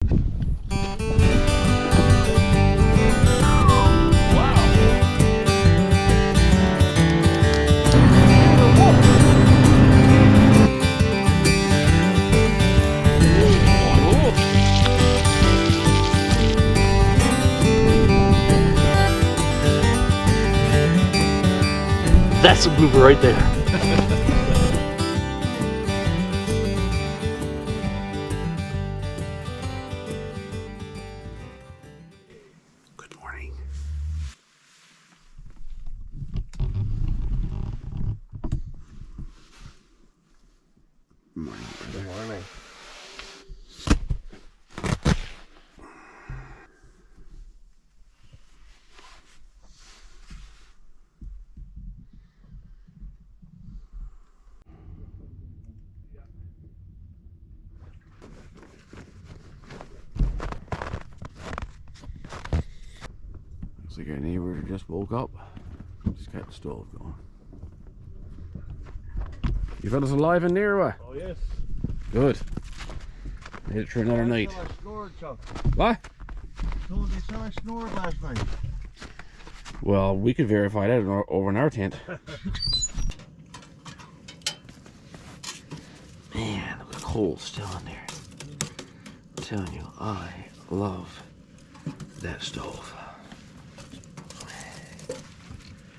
That's a blooper right there. Good morning. Morning. Good morning. Looks like our neighbor just woke up. Just got the stove going. You fellas alive in there, what? Oh yes. Good. Made it through another night. I snored, Chuck. What? No, they said I snored last night. Well, we could verify that over in our tent. Man, look at the coal still in there. I'm telling you, I love that stove.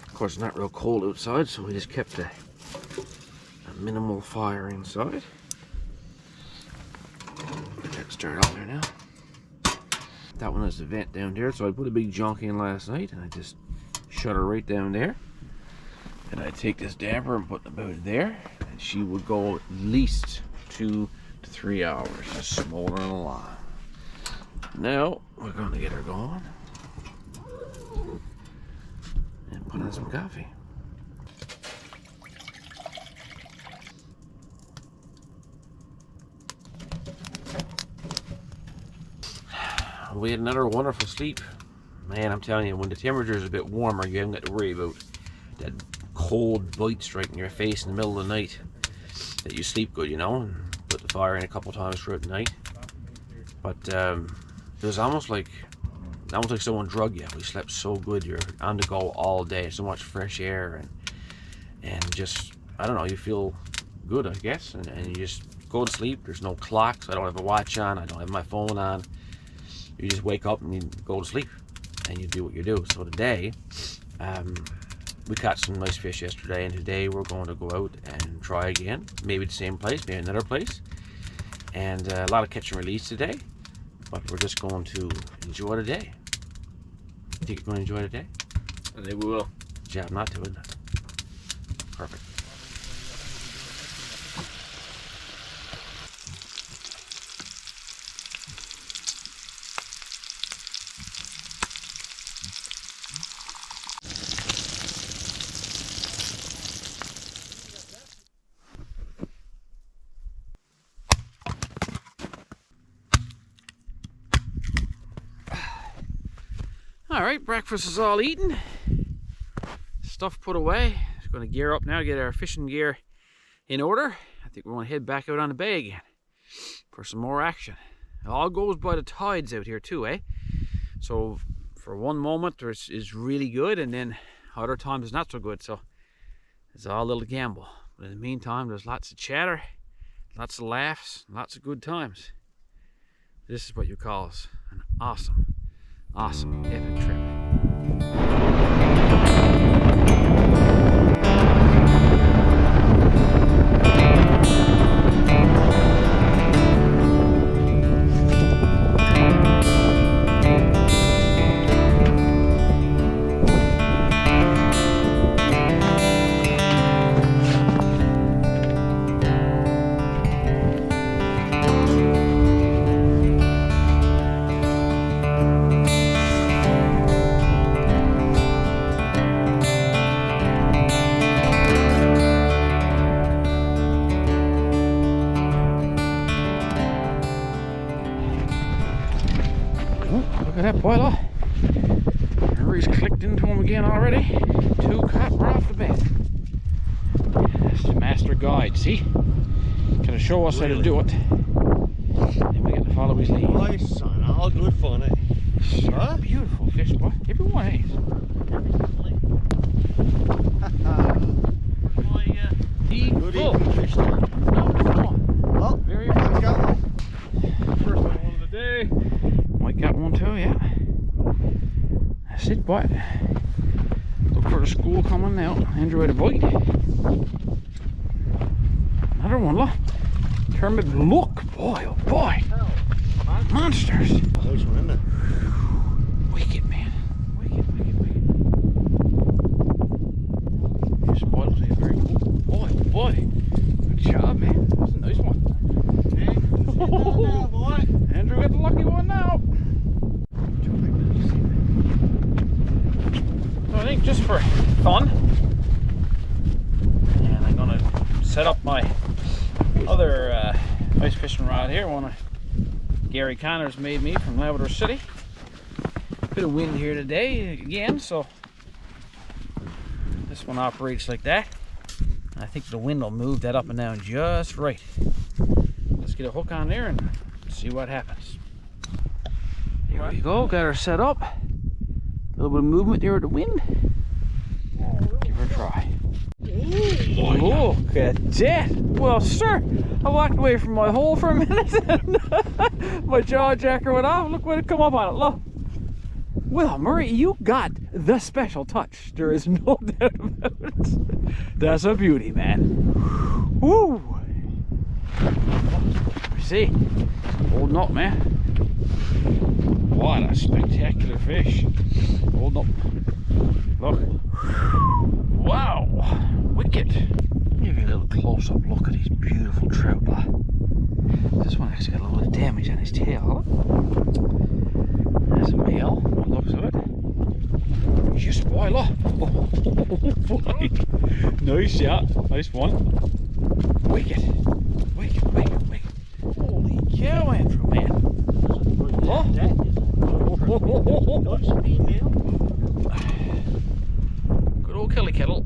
Of course, it's not real cold outside, so we just kept a minimal fire inside. Get that started up there now. That one is the vent down there, so I put a big junk in last night, and I just shut her right down there. And I take this damper and put it about there, and she would go at least 2 to 3 hours, just smoldering along. Now we're going to get her going and put in some coffee. We had another wonderful sleep. Man, I'm telling you, when the temperature is a bit warmer, you haven't got to worry about that cold bite striking your face in the middle of the night. That you sleep good, you know, and put the fire in a couple times throughout the night. But it was almost like someone drugged you. We slept so good. You're on the go all day. So much fresh air and just, I don't know, you feel good, I guess. And you just go to sleep. There's no clocks. I don't have a watch on. I don't have my phone on. You just wake up and you go to sleep and you do what you do. So today, we caught some nice fish yesterday, and today we're going to go out and try again. Maybe the same place, maybe another place. And a lot of catch and release today, but we're just going to enjoy the day. You think you're going to enjoy the day? I think we will. Job not to, isn't it? Perfect. Alright, breakfast is all eaten. Stuff put away. Just going to gear up now, get our fishing gear in order. I think we're going to head back out on the bay again for some more action. It all goes by the tides out here too, eh? So for one moment it's really good, and then other times it's not so good. So it's all a little gamble. But in the meantime, there's lots of chatter, lots of laughs, lots of good times. This is what you call us an awesome epic trip. Look at that boiler. Henry's clicked into him again already. 2 caught, we're off the bed. That's the master guide, see? Gonna show us how to do it. Then we get the follow his lead. Boy, son, all good fun, eh? Sure, Huh? beautiful fish, boy. Everyone is. Good eating fish there. Oh, Very let's go. first one of the day. Mike got one too, yeah. That's it, boy. Look for the school coming now. Enjoy the bite. Another one, look. Termit, look, boy, oh boy. Monsters. Nice one, isn't it? Wicked, man. Wicked. Your spoils here, very cool. Boy. Good job, man. That's a nice one. Boy. Andrew got the lucky one now. So I think just for fun, and I'm gonna set up my other ice fishing rod here. One of Gary Connor's made me from Labrador City. Bit of wind here today again, so this one operates like that. I think the wind will move that up and down just right. Let's get a hook on there and see what happens. Here we go, got her set up. A little bit of movement there with the wind. Give her a try. Oh, look at that. Well, sir, I walked away from my hole for a minute and my jaw jacker went off. Look what it come up on it. Look. Well, Murray, you got the special touch. There is no doubt about it. That's a beauty, man. Woo! See, holding up, man. What a spectacular fish. Hold up. Look. Wow. Wicked. Give you a little close-up look at these beautiful trout. This one actually got a little damage on his tail. That's a male. Looks good. You spoiler. Oh, boy. Nice shot. Nice one. Wicked. Holy cow, Andrew, man. Oh. Good old Kelly Kettle.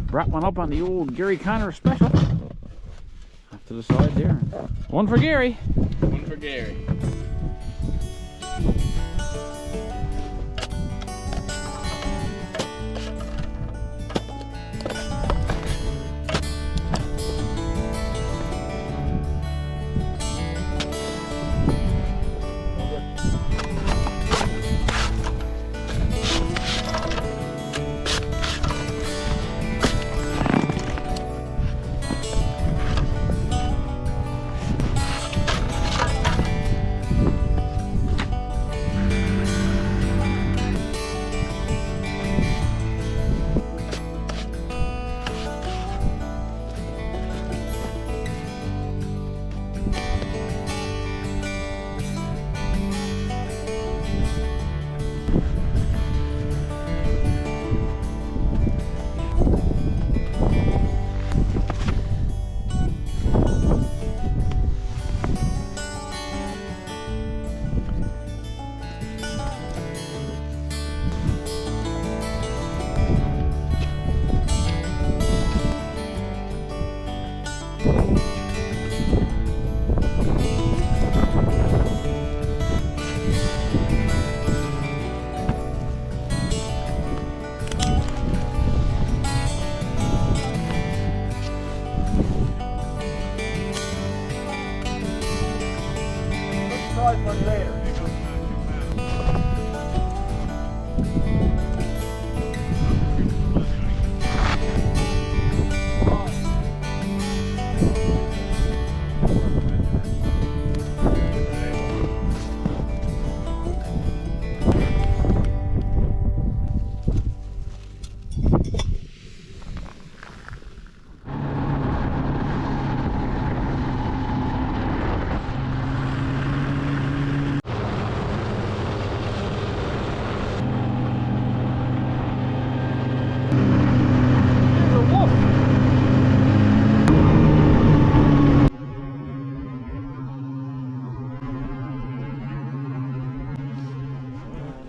Brought one up on the old Gary Connor special. Off to the side there. One for Gary. One for Gary.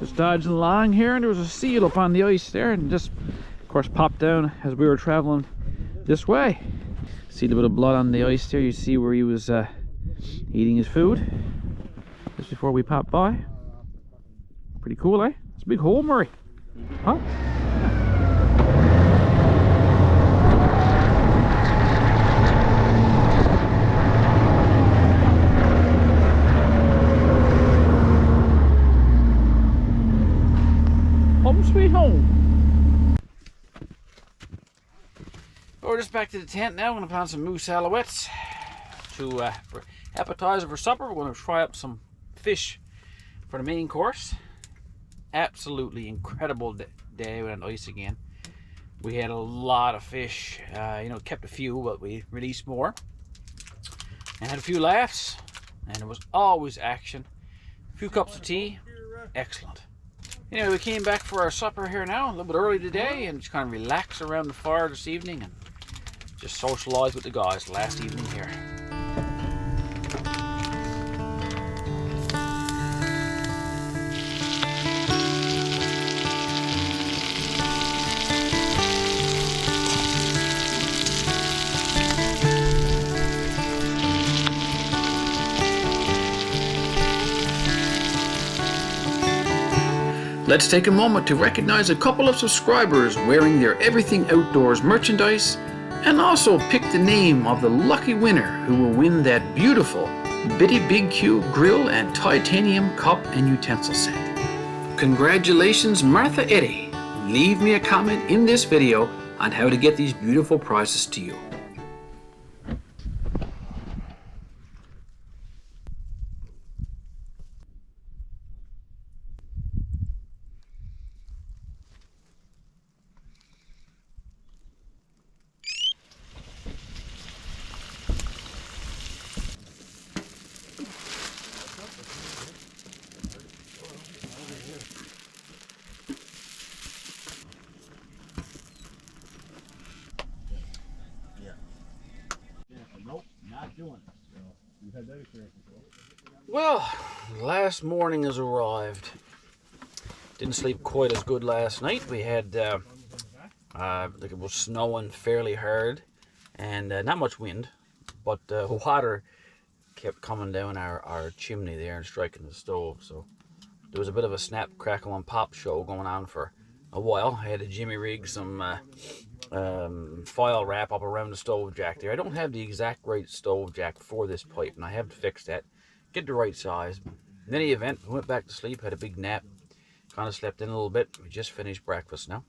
Just dodging along here, and there was a seal up on the ice there, and just, of course, popped down as we were traveling this way. See a little bit of blood on the ice there. You see where he was eating his food just before we popped by. Pretty cool, eh? It's a big hole, Murray. Huh? Home sweet home. We're just back to the tent now. We're going to put on some moose alouettes for appetizer for supper. We're going to try up some fish for the main course. Absolutely incredible day with ice again. We had a lot of fish. You know, kept a few, but we released more and had a few laughs, and it was always action. A few cups of tea. Excellent. Anyway, we came back for our supper here now, a little bit early today, and just kind of relax around the fire this evening and just socialize with the guys last evening here. Let's take a moment to recognize a couple of subscribers wearing their Everything Outdoors merchandise, and also pick the name of the lucky winner who will win that beautiful Bitty Big Q grill and titanium cup and utensil set. Congratulations, Martha Eddy. Leave me a comment in this video on how to get these beautiful prizes to you. Well, last morning has arrived. Didn't sleep quite as good last night. We had, like it was snowing fairly hard, and not much wind, but water kept coming down our chimney there and striking the stove. So there was a bit of a snap, crackle, and pop show going on for a while. I had to jimmy rig some foil wrap up around the stove jack there. I don't have the exact right stove jack for this pipe, and I have to fix that, get the right size. In any event, we went back to sleep, had a big nap, kind of slept in a little bit. We just finished breakfast now.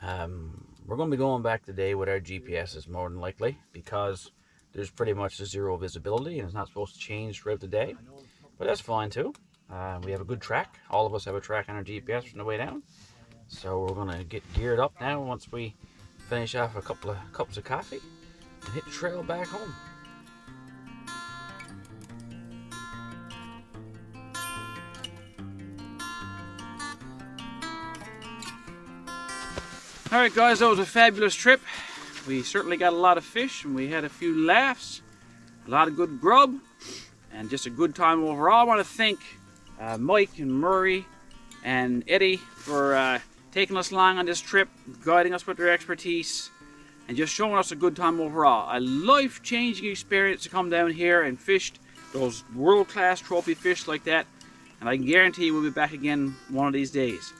We're going to be going back today with our GPSs more than likely, because there's pretty much zero visibility and it's not supposed to change throughout the day, but that's fine too. We have a good track. All of us have a track on our GPS from the way down. So we're going to get geared up now once we finish off a couple of cups of coffee and hit the trail back home. Alright guys, that was a fabulous trip. We certainly got a lot of fish, and we had a few laughs, a lot of good grub, and just a good time overall. I want to thank Mike and Murray and Eddie for taking us along on this trip, guiding us with their expertise, and just showing us a good time overall. A life-changing experience to come down here and fish those world-class trophy fish like that, and I can guarantee we'll be back again one of these days.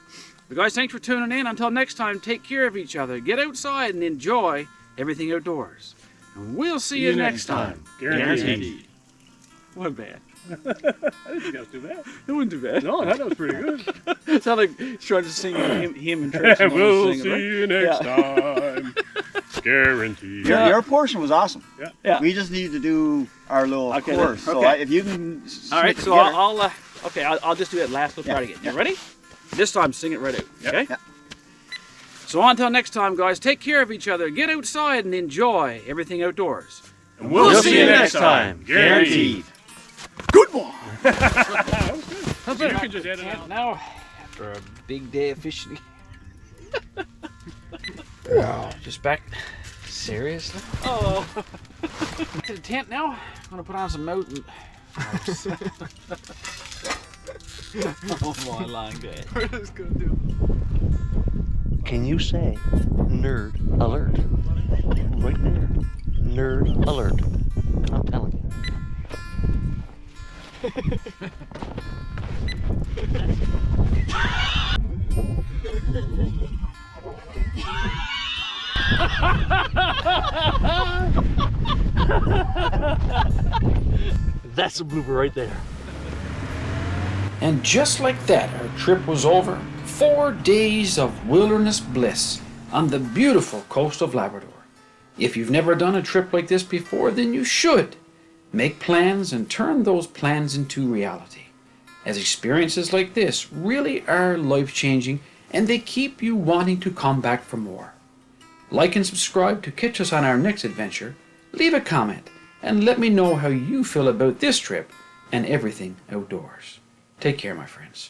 But guys, thanks for tuning in. Until next time, take care of each other, get outside and enjoy everything outdoors. And we'll see you next time. Guaranteed. What bad? I didn't think that was too bad. It wasn't too bad. No, that was pretty good. It sounded like trying to sing him in church. We'll see you next time. Guaranteed. Your portion was awesome. Yeah. We just need to do our little course. then. So Okay. if you can. All right, so I'll just do it last. We'll try it again. You ready? This time, sing it right out. Okay. Yeah. So until next time, guys, take care of each other. Get outside and enjoy everything outdoors. And we'll see you next time. Guaranteed. Good one. That was good. You can just edit it out. Now, after a big day of fishing. Just back. Seriously? Oh. To the tent now. I'm gonna put on some mountain. Oh my long day. We're just gonna do. Can you say nerd alert? Right there. Nerd alert. I'm telling you. That's a blooper right there. And just like that, our trip was over. 4 days of wilderness bliss on the beautiful coast of Labrador. If you've never done a trip like this before, then you should. Make plans and turn those plans into reality, as experiences like this really are life-changing and they keep you wanting to come back for more. Like and subscribe to catch us on our next adventure. Leave a comment and let me know how you feel about this trip and everything outdoors. Take care, my friends.